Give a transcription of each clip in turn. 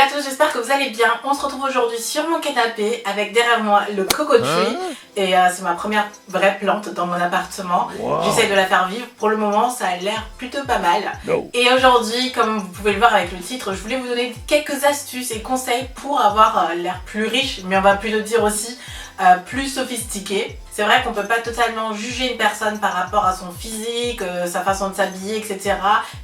à tous, j'espère que vous allez bien. On se retrouve aujourd'hui sur mon canapé avec derrière moi le Coco Tree. Et c'est ma première vraie plante dans mon appartement. Wow. J'essaie de la faire vivre. Pour le moment, ça a l'air plutôt pas mal. No. Et aujourd'hui, comme vous pouvez le voir avec le titre, je voulais vous donner quelques astuces et conseils pour avoir l'air plus riche, mais on va plutôt dire aussi plus sophistiqué. C'est vrai qu'on peut pas totalement juger une personne par rapport à son physique, sa façon de s'habiller, etc.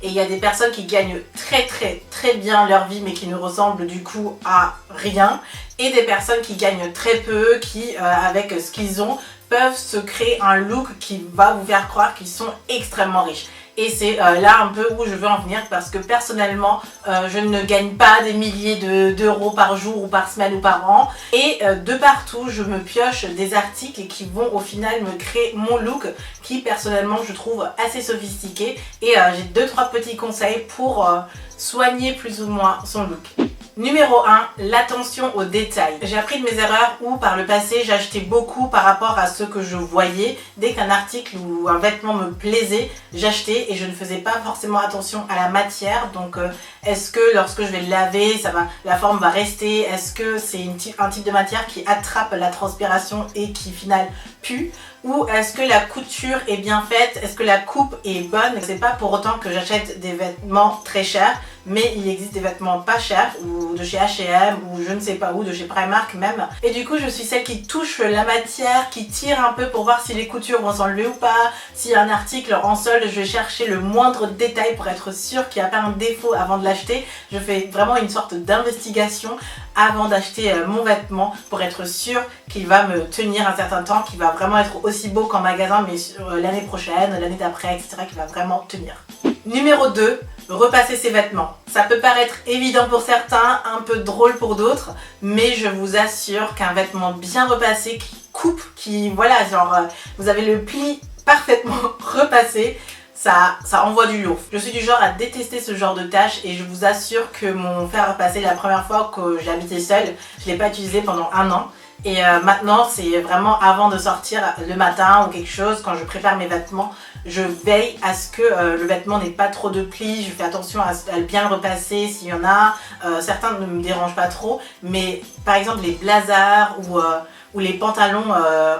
Et il y a des personnes qui gagnent très bien leur vie mais qui ne ressemblent du coup à rien. Et des personnes qui gagnent très peu, qui avec ce qu'ils ont peuvent se créer un look qui va vous faire croire qu'ils sont extrêmement riches. Et c'est là un peu où je veux en venir parce que personnellement je ne gagne pas des milliers d'euros par jour ou par semaine ou par an et de partout je me pioche des articles qui vont au final me créer mon look qui personnellement je trouve assez sophistiqué et j'ai 2-3 petits conseils pour soigner plus ou moins son look. Numéro 1, l'attention aux détails. J'ai appris de mes erreurs où par le passé j'achetais beaucoup par rapport à ce que je voyais. Dès qu'un article ou un vêtement me plaisait, j'achetais et je ne faisais pas forcément attention à la matière. Donc est-ce que lorsque je vais le laver, la forme va rester? Est-ce que c'est un type de matière qui attrape la transpiration et qui au final pue? Ou est-ce que la couture est bien faite? Est-ce que la coupe est bonne? C'est pas pour autant que j'achète des vêtements très chers, mais il existe des vêtements pas chers, ou de chez H&M, ou je ne sais pas où, de chez Primark même. Et du coup, je suis celle qui touche la matière, qui tire un peu pour voir si les coutures vont s'enlever ou pas. S'il y a un article en solde, je vais chercher le moindre détail pour être sûre qu'il n'y a pas un défaut avant de l'acheter. Je fais vraiment une sorte d'investigation avant d'acheter mon vêtement pour être sûre qu'il va me tenir un certain temps, qu'il va vraiment être aussi beau qu'en magasin, mais l'année prochaine, l'année d'après, etc., qu'il va vraiment tenir. Numéro 2, repasser ses vêtements. Ça peut paraître évident pour certains, un peu drôle pour d'autres, mais je vous assure qu'un vêtement bien repassé, qui coupe, voilà, genre vous avez le pli parfaitement repassé, ça envoie du lourd. Je suis du genre à détester ce genre de tâches et je vous assure que mon fer à repasser, la première fois que j'ai habité seule, je ne l'ai pas utilisé pendant 1 an. Et maintenant, c'est vraiment avant de sortir le matin ou quelque chose, quand je prépare mes vêtements, je veille à ce que le vêtement n'ait pas trop de plis, je fais attention à bien le repasser s'il y en a. Certains ne me dérangent pas trop, mais par exemple les blazers ou les pantalons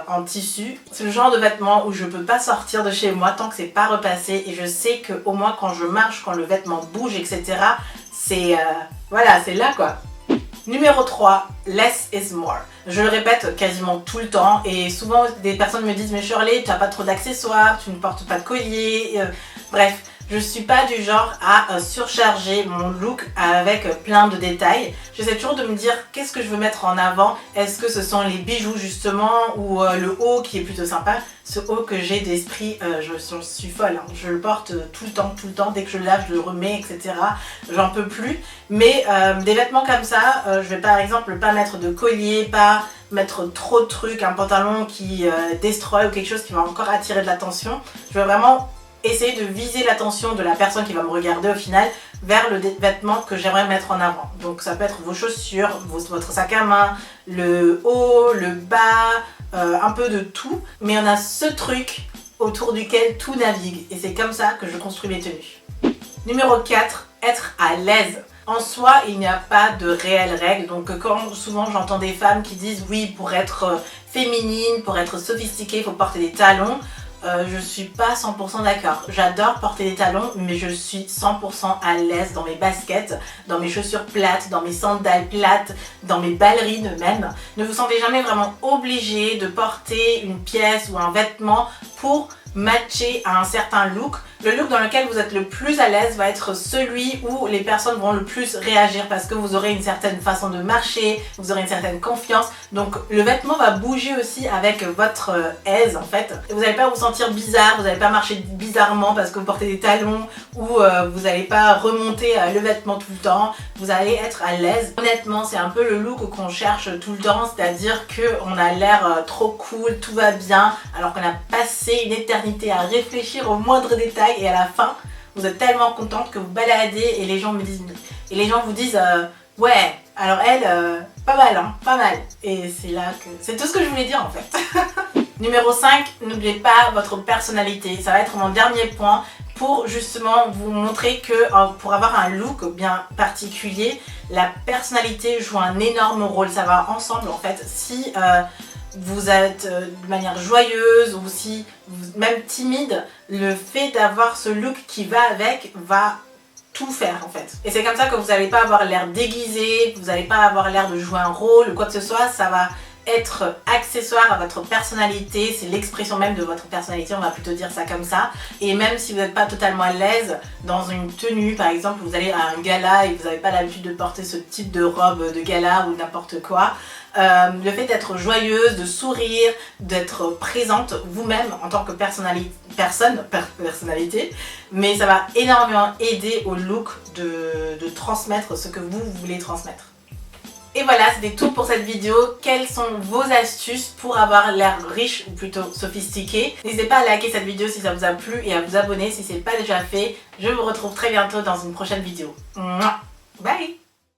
en tissu, c'est le genre de vêtements où je peux pas sortir de chez moi tant que c'est pas repassé et je sais que au moins quand je marche, quand le vêtement bouge, etc., c'est voilà, c'est là quoi. Numéro 3, less is more. Je le répète quasiment tout le temps et souvent des personnes me disent mais Shirley, tu n'as pas trop d'accessoires, tu ne portes pas de collier, bref. Je suis pas du genre à surcharger mon look avec plein de détails. J'essaie toujours de me dire qu'est-ce que je veux mettre en avant. Est-ce que ce sont les bijoux justement ou le haut qui est plutôt sympa. Ce haut que j'ai d'esprit, je suis folle. Hein. Je le porte tout le temps. Dès que je le lave, je le remets, etc. J'en peux plus. Mais des vêtements comme ça, je vais par exemple pas mettre de collier, pas mettre trop de trucs, un pantalon qui destroy ou quelque chose qui va encore attirer de l'attention. Je vais vraiment essayer de viser l'attention de la personne qui va me regarder au final vers le vêtement que j'aimerais mettre en avant. Donc ça peut être vos chaussures, votre sac à main, le haut, le bas, un peu de tout. Mais on a ce truc autour duquel tout navigue et c'est comme ça que je construis mes tenues. Numéro 4, être à l'aise. En soi, il n'y a pas de réelle règle. Donc quand souvent j'entends des femmes qui disent oui, pour être féminine, pour être sophistiquée, il faut porter des talons. Je suis pas 100% d'accord. J'adore porter des talons, mais je suis 100% à l'aise dans mes baskets, dans mes chaussures plates, dans mes sandales plates, dans mes ballerines même. Ne vous sentez jamais vraiment obligé de porter une pièce ou un vêtement pour matcher à un certain look. Le look dans lequel vous êtes le plus à l'aise va être celui où les personnes vont le plus réagir parce que vous aurez une certaine façon de marcher, vous aurez une certaine confiance. Donc le vêtement va bouger aussi avec votre aise en fait. Vous n'allez pas vous sentir bizarre, vous n'allez pas marcher bizarrement parce que vous portez des talons ou vous n'allez pas remonter le vêtement tout le temps. Vous allez être à l'aise. Honnêtement, c'est un peu le look qu'on cherche tout le temps, c'est-à-dire qu'on a l'air trop cool, tout va bien, alors qu'on a passé une éternité à réfléchir au moindre détail. Et à la fin, vous êtes tellement contente que vous baladez et les gens vous disent ouais, alors elle, pas mal, hein, pas mal. Et c'est là que... c'est tout ce que je voulais dire en fait. Numéro 5, n'oubliez pas votre personnalité. Ça va être mon dernier point. pour justement vous montrer que pour avoir un look bien particulier, la personnalité joue un énorme rôle. Ça va ensemble en fait. Si vous êtes de manière joyeuse ou si même timide, le fait d'avoir ce look qui va avec va tout faire en fait. Et c'est comme ça que vous n'allez pas avoir l'air déguisé, vous n'allez pas avoir l'air de jouer un rôle ou quoi que ce soit, ça va être accessoire à votre personnalité, c'est l'expression même de votre personnalité, on va plutôt dire ça comme ça. Et même si vous n'êtes pas totalement à l'aise dans une tenue, par exemple vous allez à un gala et vous n'avez pas l'habitude de porter ce type de robe de gala ou n'importe quoi, le fait d'être joyeuse, de sourire, d'être présente vous-même en tant que personnalité, mais ça va énormément aider au look de transmettre ce que vous voulez transmettre. Et voilà, c'était tout pour cette vidéo. Quelles sont vos astuces pour avoir l'air riche ou plutôt sophistiqué? N'hésitez pas à liker cette vidéo si ça vous a plu et à vous abonner si ce n'est pas déjà fait. Je vous retrouve très bientôt dans une prochaine vidéo. Bye!